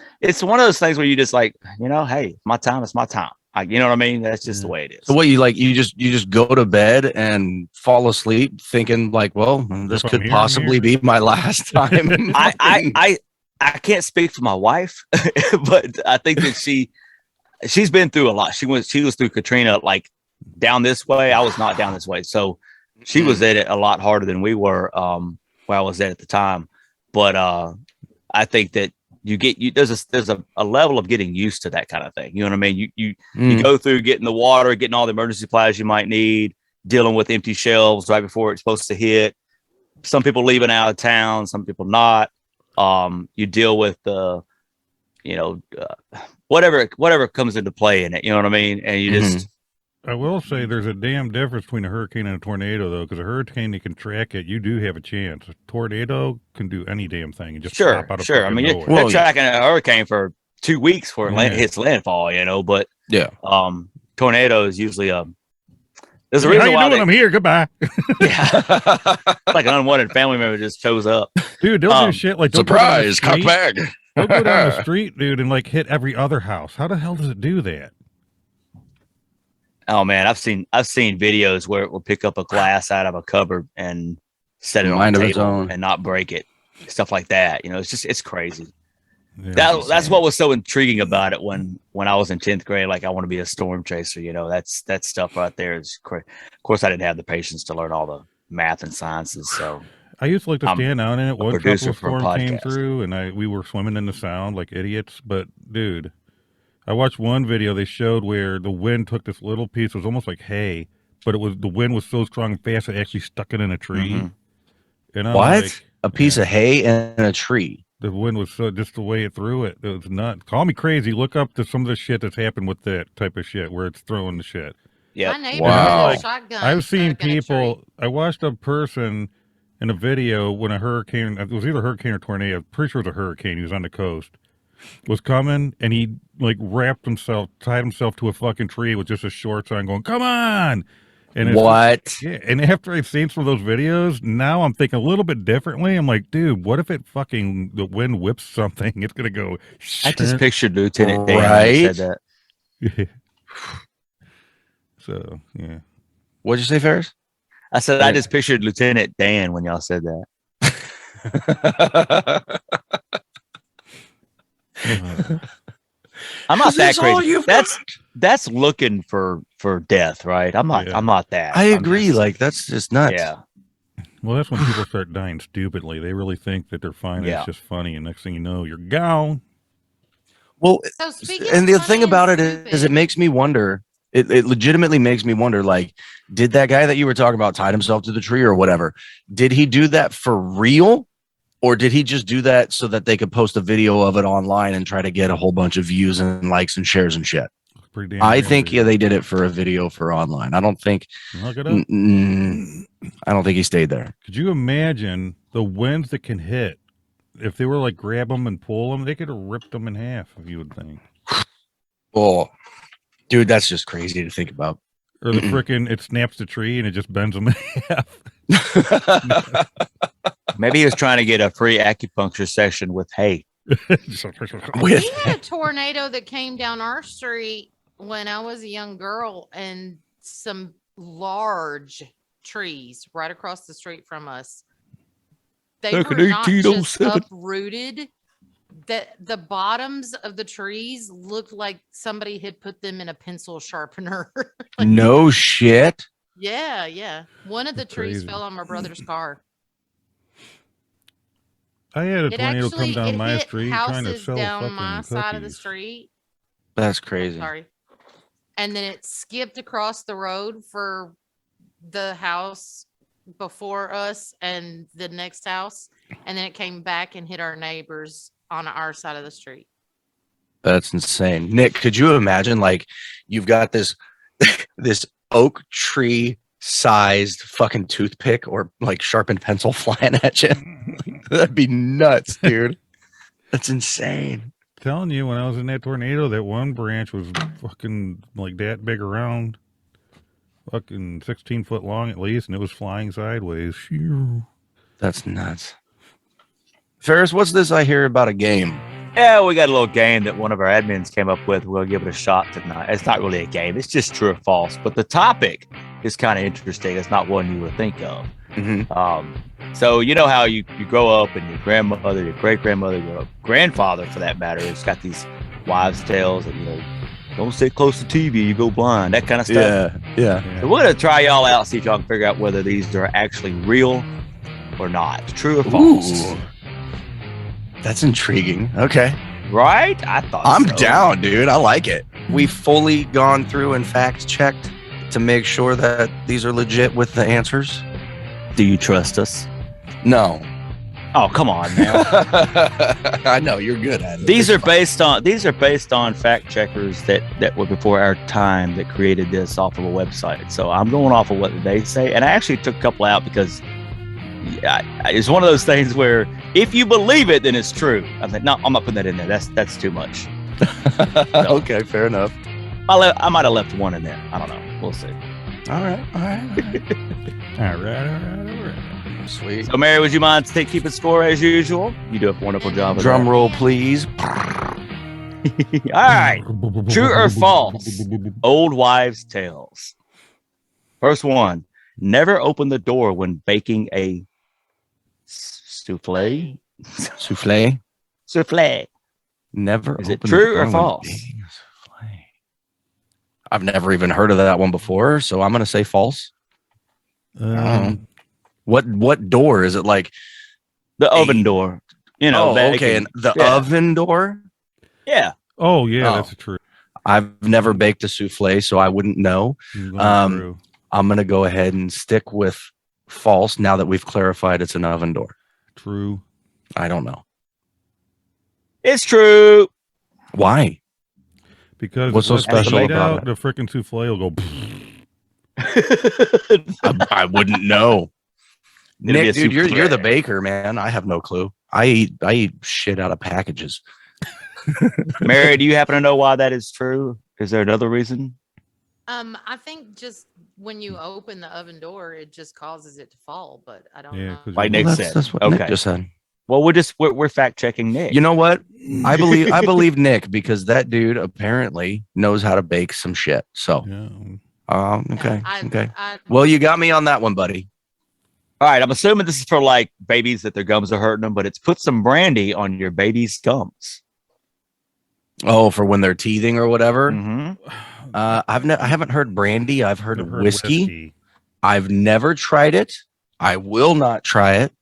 one of those things where you just like, hey, my time is my time. You know what I mean? That's just the way it is. So what you just go to bed and fall asleep thinking like, well, this could possibly be my last time. I can't speak for my wife, but I think that she's been through a lot. She was through Katrina, like down this way. I was not down this way. So she was at it a lot harder than we were, where I was at the time. But I think that there's a level of getting used to that kind of thing. You know what I mean? You go through getting the water, getting all the emergency supplies you might need, dealing with empty shelves right before it's supposed to hit. Some people leaving out of town, some people not. You deal with whatever comes into play in it. You know what I mean? And you just I will say there's a damn difference between a hurricane and a tornado, though, because a hurricane, you can track it. You do have a chance. A tornado can do any damn thing and just Sure, pop out of sure. I fucking mean, nowhere. they're tracking a hurricane for 2 weeks before Yeah. it hits landfall, you know. But Yeah. tornado is usually there's a Hey, how reason you why doing? I'm here. Goodbye. yeah, like an unwanted family member just shows up. Dude, they'll do shit like they'll go down the Surprise, cock street- bag. They'll go down the street, dude, and like hit every other house. How the hell does it do that? Oh man, I've seen videos where it will pick up a glass out of a cupboard and set it on Mind the of its table own. and not break it. Stuff like that. You know, it's crazy. Yeah. That's what was so intriguing about it when I was in 10th grade. Like, I want to be a storm chaser. You know, that stuff right there is crazy. Of course, I didn't have the patience to learn all the math and sciences. So I used to like to I'm stand out in it. One producer couple of for a storm came podcast. through, and we were swimming in the sound like idiots. But dude, I watched one video. They showed where the wind took this little piece. It was almost like hay, but the wind was so strong and fast it actually stuck it in a tree. Mhm. And I'm What? like, A piece of hay and a tree. the wind was so just the way it threw it. It was nuts. Call me crazy. Look up to some of the shit that's happened with that type of shit where it's throwing the shit. yeah, My neighbor Wow. had a shotgun. I've seen stuck in a tree. people. I watched a person in a video when a hurricane. It was either a hurricane or tornado. I'm pretty sure it was a hurricane. He was on the coast. Was coming, and he like tied himself to a fucking tree with just his shorts on, going, "Come on!" And it's- What? Yeah, and after I've seen some of those videos, now I'm thinking a little bit differently. I'm like, dude, what if the wind whips something? It's gonna go. I just pictured Lieutenant Dan when you Right? said that. So yeah. What'd you say, Ferris? I said I just pictured Lieutenant Dan when y'all said that. I'm not Is that this all crazy. you've That's looking for death, right? I'm not. Yeah. I'm not that. I I'm agree. just- Like, that's just nuts. yeah. Well, that's when people start dying stupidly. They really think that they're fine. And Yeah. It's just funny, and next thing you know, you're gone. Well, So speaking and of the funny thing and about it is it stupid, makes me wonder. It legitimately makes me wonder, like, did that guy that you were talking about tied himself to the tree or whatever? Did he do that for real? Or did he just do that so that they could post a video of it online and try to get a whole bunch of views and likes and shares and shit? It's pretty damn I crazy. think they did it for a video for online. I don't think Look it up. I don't think he stayed there. Could you imagine the winds that can hit? If they were like grab them and pull them, they could have ripped them in half. If you would think, Oh, dude, that's just crazy to think about. or the frickin' it snaps the tree and it just bends them in half. Maybe he was trying to get a free acupuncture session with hay. With we had a tornado that came down our street when I was a young girl, and some large trees right across the street from us. They Back were in not just 1807. uprooted. That the bottoms of the trees looked like somebody had put them in a pencil sharpener. Like, no shit. yeah. One of the That's trees crazy. fell on my brother's car. I had a It tornado actually come down my hit street trying to houses sell down fucking my side of the cookies. street. That's crazy. Sorry. And then it skipped across the road for the house before us and the next house. And then it came back and hit our neighbors on our side of the street. That's insane. Nick, could you imagine, like, you've got this this oak tree sized fucking toothpick or like sharpened pencil flying at you? That'd be nuts, dude. That's insane. Telling you, when I was in that tornado, that one branch was fucking like that big around, fucking 16 foot long at least, and it was flying sideways. Phew. That's nuts. Ferris, what's this I hear about a game? Yeah, we got a little game that one of our admins came up with. We'll give it a shot tonight. It's not really a game. It's just true or false. But the topic is kind of interesting. It's not one you would think of. So you know how you grow up and your grandmother, your great grandmother, your grandfather, for that matter, has got these wives' tales that, you know, don't sit close to TV, you go blind, that kind of stuff. Yeah. Yeah. So we're gonna try y'all out, see if y'all can figure out whether these are actually real or not, true or false. Ooh. That's intriguing. Okay. Right? I thought I'm so. down, dude. I like it. We've fully gone through and fact checked to make sure that these are legit with the answers. Do you trust us? No. Oh, come on now. I know you're good at it. These It's are based on fact checkers that were before our time that created this off of a website. So I'm going off of what they say, and I actually took a couple out because it's one of those things where if you believe it, then it's true. I'm like, no, I'm not putting that in there. That's too much. fine. Okay, fair enough. I might have left one in there. I don't know. We'll see. All right. All right. Sweet. So, Mary, would you mind keeping score as usual? You do a wonderful job. Of Drum that. roll, please. All right. True or false? Old wives' tales. First one. Never open the door when baking a souffle. Souffle. Souffle. Never. Is it open the true or door when false? baking a souffle. I've never even heard of that one before, so I'm going to say false. What door is it? Like The oven door. You know. okay, baking. and the Yeah. oven door. Yeah. Oh yeah, Oh. that's true. I've never baked a souffle, so I wouldn't know. True. I'm going to go ahead and stick with false now that we've clarified it's an oven door. True. I don't know. It's true. Why? Because What's so once they special eat about out, it? the freaking souffle will go. I wouldn't know. It'll be a Nick, dude, you're the souffle. baker, man. I have no clue. I eat shit out of packages. Mary, do you happen to know why that is true? Is there another reason? I think just when you open the oven door, it just causes it to fall, but I don't Yeah, know. 'cause Like you- Nick said. That's what Okay. Nick just said. Well, we're fact checking Nick. You know what? I believe Nick because that dude apparently knows how to bake some shit. So, Yeah. okay, okay. I, Well, you got me on that one, buddy. All right, I'm assuming this is for like babies that their gums are hurting them, but it's put some brandy on your baby's gums. Oh, for when they're teething or whatever. Mhm. I haven't heard brandy. I've heard I've of heard whiskey. I've never tried it. I will not try it,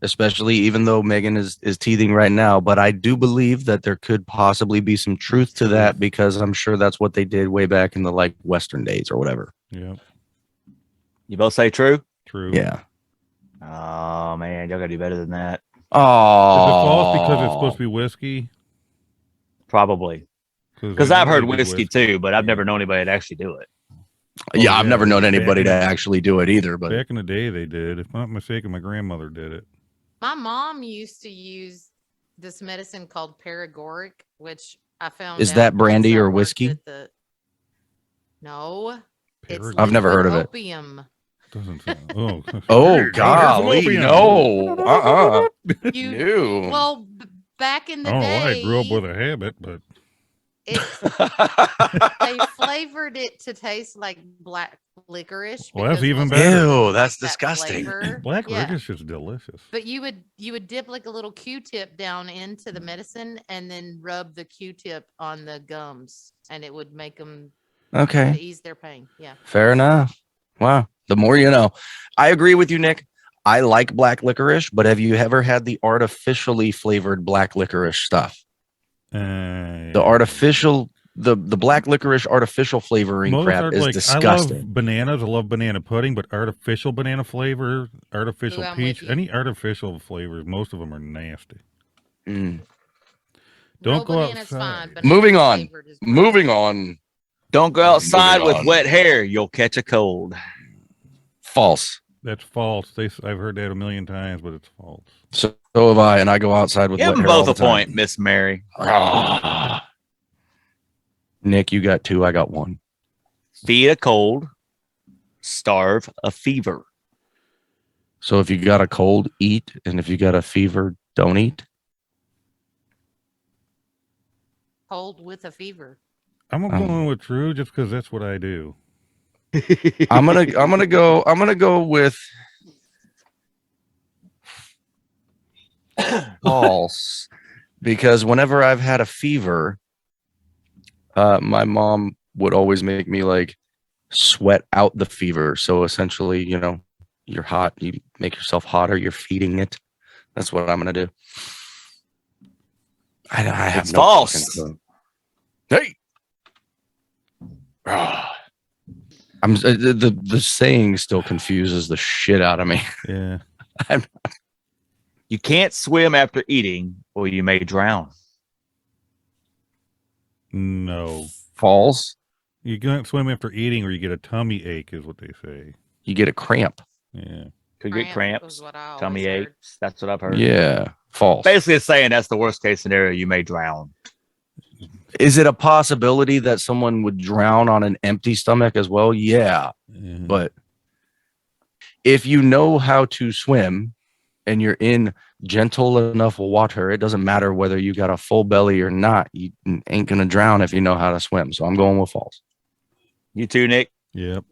especially even though Megan is teething right now. But I do believe that there could possibly be some truth to that because I'm sure that's what they did way back in the like Western days or whatever. Yeah. You both say true? True. Yeah. Oh man, y'all gotta do better than that. Is it false because it's supposed Oh, to be whiskey? Probably. Because they I've heard really did whiskey too, but I've never known anybody to actually do it. yeah, Oh, I've yeah, never known back anybody in- to actually do it either. But Back in the day, they did. If I'm not mistaken, my grandmother did it. my mom used to use this medicine called Paregoric, which I found Is out that brandy once I or worked whiskey? at No, it's Paregoric. I've never heard of it. opium. Doesn't sound. Oh. oh Here's golly, opium. no, You no. well, back in the I don't know why day, I grew up with a habit, but they flavored it to taste like black licorice. Well, that's because even most better. people Ew, like that's that disgusting. flavor. black Yeah. licorice is delicious. But you would dip like a little Q-tip down into the medicine and then rub the Q-tip on the gums, and it would make them Okay, ease their pain. Yeah. fair enough. Wow, the more you know. I agree with you, Nick. I like black licorice, but have you ever had the artificially flavored black licorice stuff? The artificial, the black licorice artificial flavoring Most crap are is like, I disgusting. love bananas. I love banana pudding, but artificial banana flavor, artificial Ooh, I'm with peach, you. any artificial flavors, most of them are nasty. Mm. Don't Real go banana's outside. Banana Moving on. flavored is gross. Moving on. Don't go outside Moving with on. wet hair. You'll catch a cold. False. That's false. I've heard that a million times, but it's false. So have I, and I go outside with Give wet them hair all both the a time. point, Miss Mary. Ah. Nick, you got 2. I got 1. Feed a cold, starve a fever. So if you got a cold, eat, and if you got a fever, don't eat. Cold with a fever. I'm going with true just because that's what I do. I'm gonna go with false because whenever I've had a fever, my mom would always make me like sweat out the fever. So essentially, you know, you're hot, you make yourself hotter, you're feeding it. That's what I'm gonna do. I have It's no false. fucking clue. Hey. I'm the saying still confuses the shit out of me. Yeah. You can't swim after eating, or you may drown. No. False. You can't swim after eating or you get a tummy ache, is what they say. You get a cramp. Yeah. Could get Cramp was cramps, what I tummy always heard. aches. That's what I've heard. Yeah. False. Basically, it's saying that's the worst case scenario. You may drown. Is it a possibility that someone would drown on an empty stomach as well? Yeah. Mhm. But if you know how to swim and you're in gentle enough water, it doesn't matter whether you got a full belly or not. You ain't going to drown if you know how to swim. So I'm going with false. You too, Nick. Yep.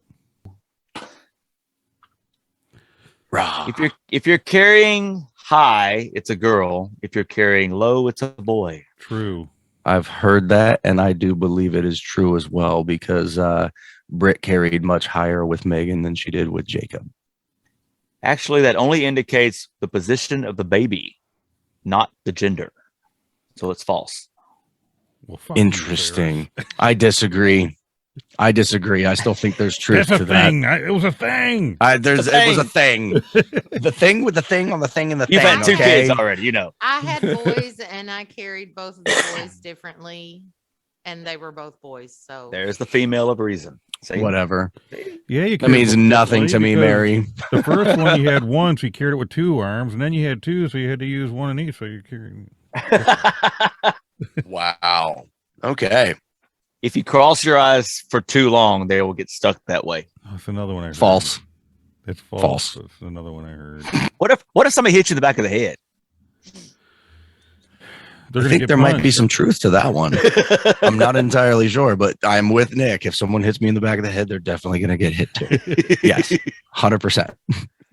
Rah. If you're carrying high, it's a girl. If you're carrying low, it's a boy. True. I've heard that, and I do believe it is true as well because Britt carried much higher with Megan than she did with Jacob. Actually, that only indicates the position of the baby, not the gender. So it's false. Well, fuck you, Interesting. I disagree. I still think there's truth That's to a that. thing. It was a thing. It was a thing. The thing with the thing on the thing and the You've thing. had two okay? kids already, you know. I had boys and I carried both of the boys differently, and they were both boys. So There's the female of reason. See? Whatever. Yeah, you That means carried it nothing to me, because Mary. The first one you had one, so you carried it with two arms, and then you had two, so you had to use one in each. So you carried. Wow. Okay. If you cross your eyes for too long, they will get stuck that way. That's another one I heard. False. It's false. False. That's another one I heard. What if somebody hits you in the back of the head? They're I gonna think get there might be punched. some truth to that one. I'm not entirely sure, but I'm with Nick. If someone hits me in the back of the head, they're definitely going to get hit too. Yes, 100%.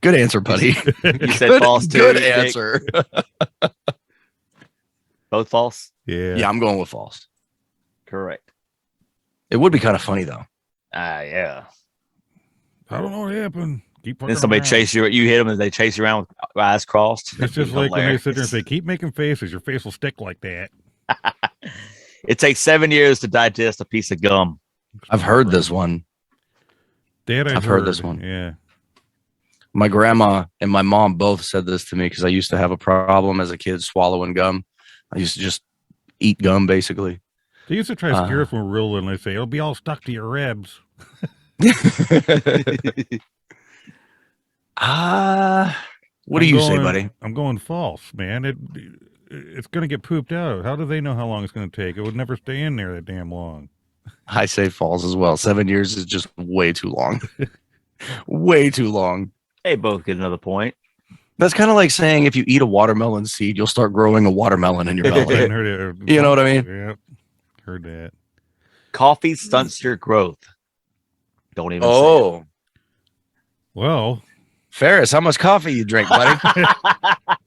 Good answer, buddy. You said false too. Good Nick. answer. Both false? Yeah. Yeah, I'm going with false. Correct. It would be kind of funny though. Yeah. I don't know what happened. Keep Then fucking somebody around. chase you hit them and they chase you around with eyes crossed. It's just like when they sit there and Hilarious. say, "Keep making faces. Your face will stick like that." It takes 7 years to digest a piece of gum. I've heard this one. That I've heard this one. Yeah. My grandma and my mom both said this to me because I used to have a problem as a kid swallowing gum. I used to just eat gum basically. They used to try to scare us when we were real little, and they say it'll be all stuck to your ribs. What do you say, buddy? I'm going false, man. It's going to get pooped out. How do they know how long it's going to take? It would never stay in there that damn long. I say false as well. 7 years is just way too long. Way too long. They both get another point. That's kind of like saying if you eat a watermelon seed, you'll start growing a watermelon in your I belly. hadn't heard it. You know what I mean? Yep. Heard that. Coffee stunts your growth. Don't even Oh, Well, Ferris, how much coffee you drink, buddy? say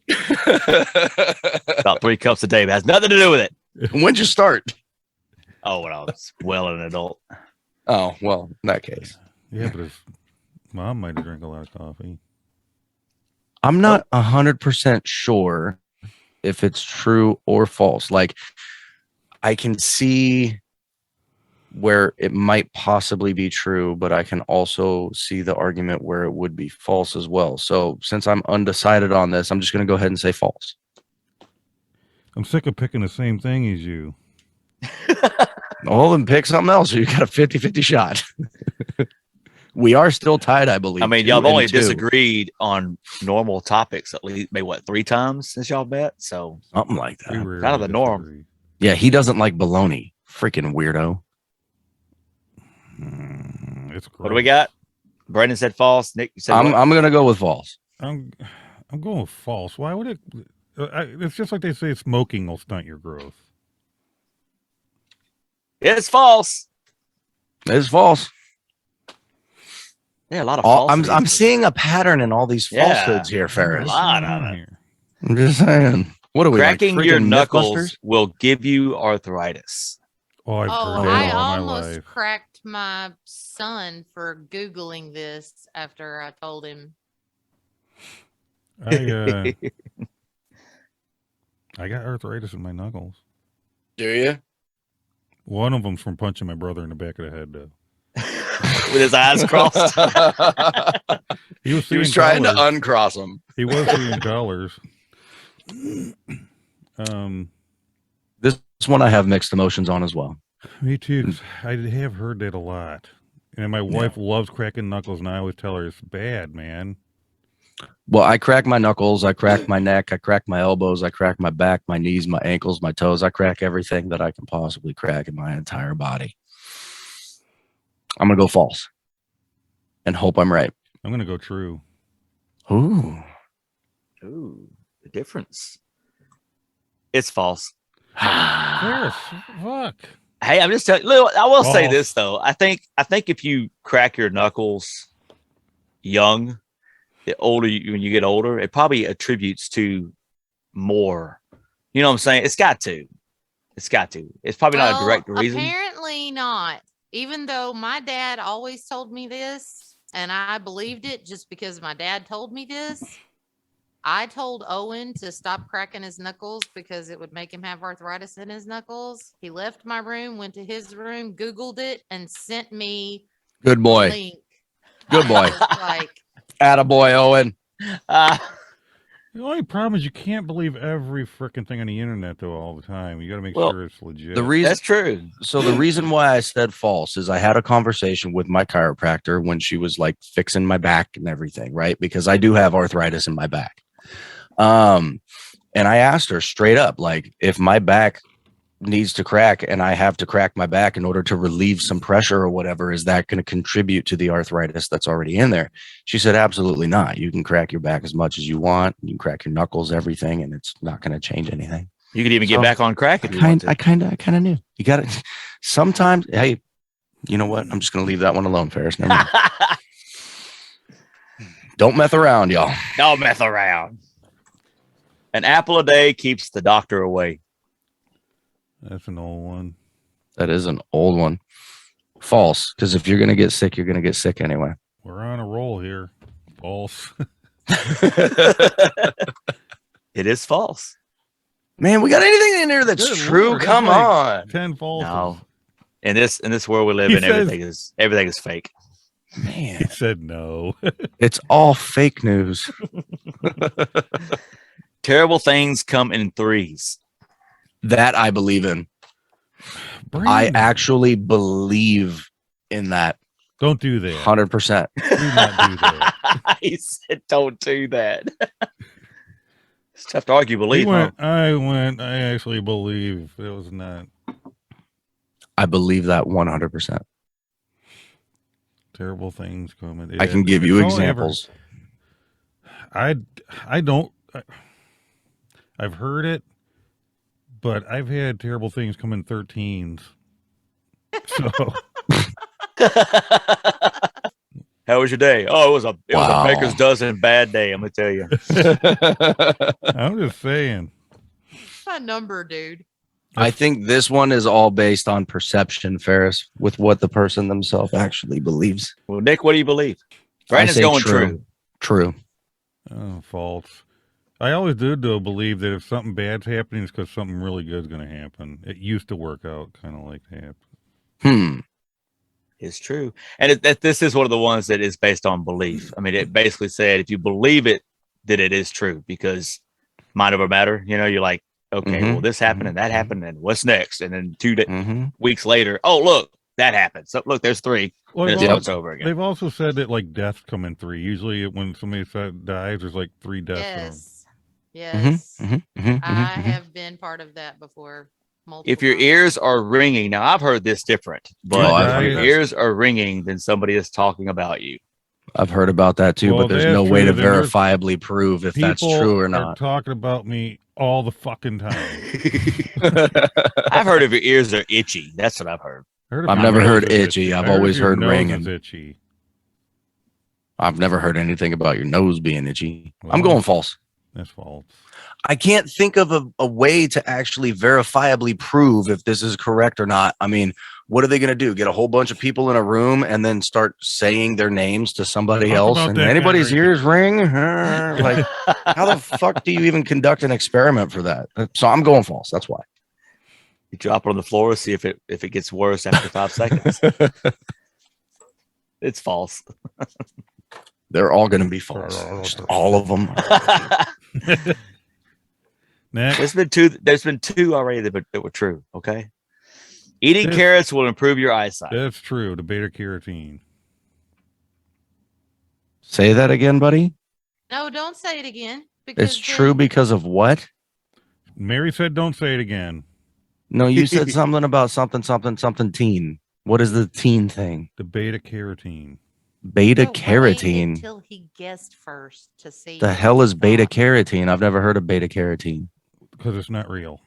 it. About 3 cups a day. It has nothing to do with it. When'd you start? Oh, when I was well an adult. Oh, well, in that case. yeah, but his mom might have drank a lot of coffee. I'm not 100% sure if it's true or false. Like, I can see where it might possibly be true, but I can also see the argument where it would be false as well. So, since I'm undecided on this, I'm just going to go ahead and say false. I'm sick of picking the same thing as you. Well, then pick something else. You got a 50-50 shot. We are still tied, I believe. I mean, 2 y'all have and only 2. disagreed on normal topics at least, maybe what, 3 times since y'all met? So Something like We that. rarely out of the norm. disagree. Yeah, he doesn't like bologna. Freaking weirdo. It's what do we got? Brandon said false. Nick, you said I'm what? going to go with false. I'm going with false. Why would it? It's just like they say smoking will stunt your growth. It's false. It's false. Yeah, a lot of I'm falsities. seeing a pattern in all these Yeah. falsehoods here, Ferris. A lot What's going of on it. here? I'm just saying. What are we Cracking like, your freaking knuckles Mythbusters? will give you arthritis. Oh, I've Oh, heard I that all my almost life. cracked my son for Googling this after I told him. I got arthritis in my knuckles. Do you? One of them's from punching my brother in the back of the head, though. With his eyes crossed. He was He was seeing trying to colors. uncross them. He was seeing colors. This one I have mixed emotions on as well. Me too. 'Cause I have heard that a lot. And my wife loves cracking knuckles, and I always tell her it's bad, man. Well, I crack my knuckles, I crack my neck, I crack my elbows, I crack my back, my knees, my ankles, my toes. I crack everything that I can possibly crack in my entire body. I'm gonna go false and hope I'm right. I'm gonna go true. Ooh. Ooh, the difference. It's false. Ferris, fuck. Hey, I'm just telling you, I will say False. this though. I think if you crack your knuckles young, the older when you get older, it probably attributes to more. You know what I'm saying? It's got to. It's probably not a direct reason. Apparently not. Even though my dad always told me this, and I believed it just because my dad told me this. I told Owen to stop cracking his knuckles because it would make him have arthritis in his knuckles. He left my room, went to his room, Googled it, and sent me Good a boy. link. Good boy. I was like, Attaboy, Owen. The only problem is you can't believe every freaking thing on the internet though all the time. You got to make Well, sure it's legit. The reason That's true. So the reason why I said false is I had a conversation with my chiropractor when she was like fixing my back and everything, right? Because I do have arthritis in my back. And I asked her straight up, like, if my back needs to crack and I have to crack my back in order to relieve some pressure or whatever, is that going to contribute to the arthritis that's already in there? She said, absolutely not. You can crack your back as much as you want. You can crack your knuckles, everything, and it's not going to change anything. You could even get So, back on crack if you I want to. kind of knew. You got it. Sometimes, hey, you know what? I'm just going to leave that one alone, Ferris. Never mind. Don't mess around, y'all. Don't mess around. An apple a day keeps the doctor away. That's an old one. That is an old one. False, because if you're going to get sick, you're going to get sick anyway. We're on a roll here. False. It is false. Man, we got anything in there that's Good true? Lord, Come that's like on. 10 falses. No. In this world we live He in, says- everything is fake. He Man, said no. it's all fake news. Terrible things come in threes. That I believe in. I Brandon, actually believe in that don't do that. 100%. Do not do that. He said, "Don't do that." It's tough to argue belief. Huh? I actually believe it was not I believe that 100%. terrible things coming. I can give you It's all I ever- examples. I don't. I've heard it, but I've had terrible things come in 13s. So How was your day? Oh, it was a Wow. baker's dozen bad day. I'm gonna tell you. I'm just saying. my number, dude. I think this one is all based on perception, Ferris, with what the person themselves actually believes. Well, Nick, what do you believe? Brandon's say going true. true. True. Oh, false. I always did though believe that if something bad's happening, it's because something really good's going to happen. It used to work out kind of like that. It's true, and this is one of the ones that is based on belief. I mean, it basically said if you believe it, that it is true because mind over matter. You know, you're like, okay, Mhm. well, this happened and that happened, and what's next? And then 2 Mm-hmm. weeks later, oh look, that happened. So look, there's 3. Well, And it they've, starts al- over again. they've also said that like deaths come in 3. Usually, when somebody dies, there's like 3 deaths. Yes. Yes. Mm-hmm. I have been part of that before. Multiple If your times. ears are ringing, now I've heard this different, but Oh, I've if heard your this. ears are ringing, then somebody is talking about you. I've heard about that too, Well, but there's that's no way true, to then there's- verifiably prove if that's People true or are not. talking about me all the fucking time. I've heard if your ears are itchy. That's what I've heard. Heard if I've your never nose heard is itchy. I've I if always your heard nose ringing. is itchy. I've never heard anything about your nose being itchy. I'm Well, going false. That's false. I can't think of a way to actually verifiably prove if this is correct or not. I mean, what are they going to do? Get a whole bunch of people in a room and then start saying their names to somebody Talk else about and that guy anybody's right ears ring? Like, how the fuck do you even conduct an experiment for that? So I'm going false. That's why. You drop it on the floor, see if it gets worse after 5 seconds. It's false. They're all going to be false. Just all of them. Next. There's been two already that were true. Okay. Eating This- carrots will improve your eyesight. That's true. The beta carotene. Say that again, buddy. No, don't say it again. Because It's true because of what? Mary said, "Don't say it again." No, you said something about something teen. What is the teen thing? The beta carotene. Beta But wait carotene. Until he guessed first to see. The hell is beta carotene? I've never heard of beta carotene. Because it's not real.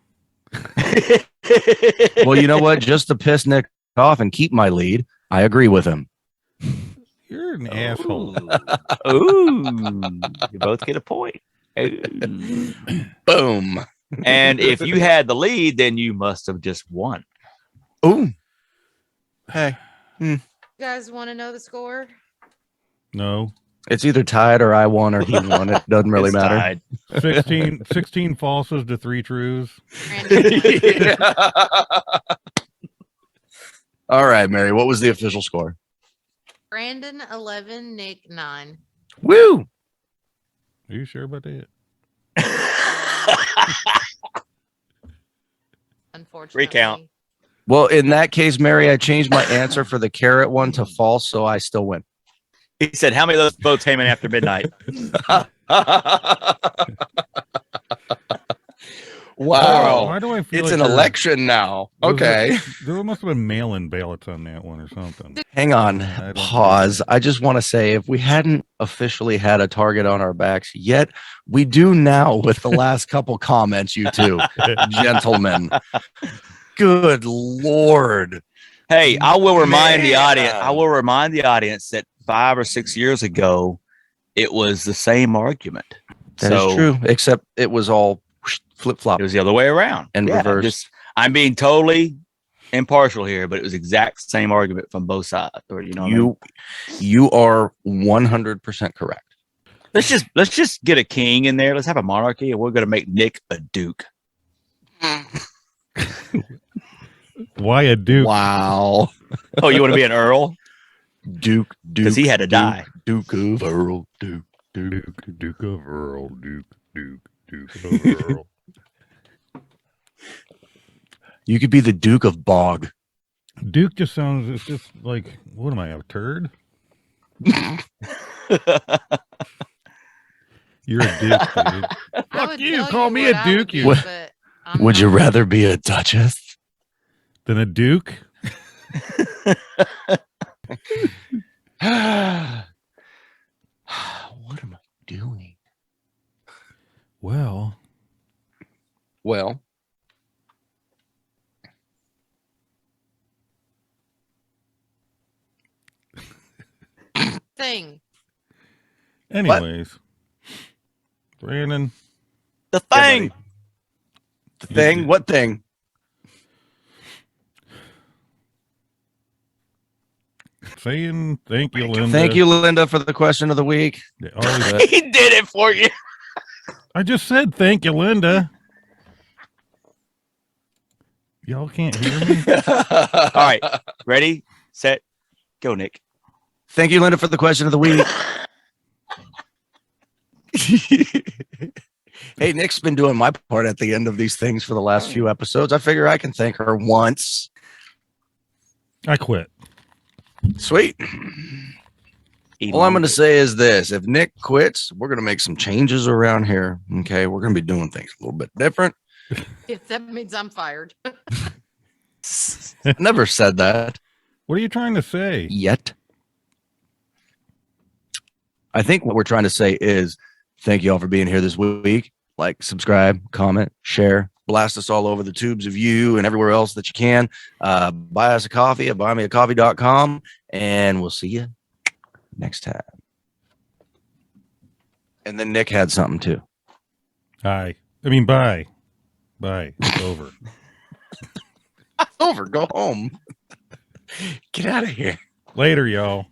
Well, you know what? Just to piss Nick off and keep my lead, I agree with him. You're an asshole. Ooh, you both get a point. Ooh. Boom. And if you had the lead, then you must have just won. Ooh. Hey, You guys want to know the score? No. it's either tied or I won or he won. It doesn't really It's matter. tied. 16 falses to 3 truths. Brandon, All right, Mary. What was the official score? Brandon 11, Nick 9. Woo! Are you sure about that? Unfortunately. Recount. Well, in that case, Mary, I changed my answer for the carrot one to false, so I still win. He said, "How many of those votes came in after midnight?" Wow. Why do I feel It's like an there- election now. Was Okay. There must have been mail-in ballots on that one or something. Hang on. I don't Pause. I just want to say if we hadn't officially had a target on our backs yet, we do now with the last couple comments, you two gentlemen. Good Lord. Hey, I will remind the Man. audience. I will remind the audience that 5 or 6 years ago, it was the same argument. That is true, except it was all flip flop. It was the other way around And reversed. I'm being totally impartial here, but it was exact same argument from both sides. Or you know, what I mean? You are 100% correct. let's just get a king in there. Let's have a monarchy, and we're going to make Nick a duke. Why a duke? Wow. Oh, you want to be an earl? Duke, Because he had to die. Duke of Earl, Duke. Duke of Earl. Duke of Earl. You could be the Duke of Bog. Duke just sounds, it's just like, what am I, a turd? You're a duke, dude. I Fuck would you, tell call me what a I would duke, do, you- What- but I'm Would you not. rather be a duchess? Then a duke? What am I doing? Well, Well, Thing. anyways. Brandon, The Yeah, thing. buddy. The thing? What thing? saying thank you, Linda. Thank you, Linda, for the question of the week. They always- He did it for you. I just said thank you, Linda. Y'all can't hear me? All right, ready, set, go, Nick. Thank you, Linda, for the question of the week. Hey, Nick's been doing my part at the end of these things for the last few episodes. I figure I can thank her once. I quit. Sweet. All I'm going to say is this. If Nick quits, we're going to make some changes around here. Okay. We're going to be doing things a little bit different. If that means I'm fired. Never said that What are you trying to say? yet. I think what we're trying to say is thank you all for being here this week. Like, subscribe, comment, share, blast us all over the tubes of you and everywhere else that you can. Buy us a coffee at buymeacoffee.com, and we'll see you next time. And then Nick had something too. Bye. Bye. It's over. Over. Go home. Get out of here. Later, y'all.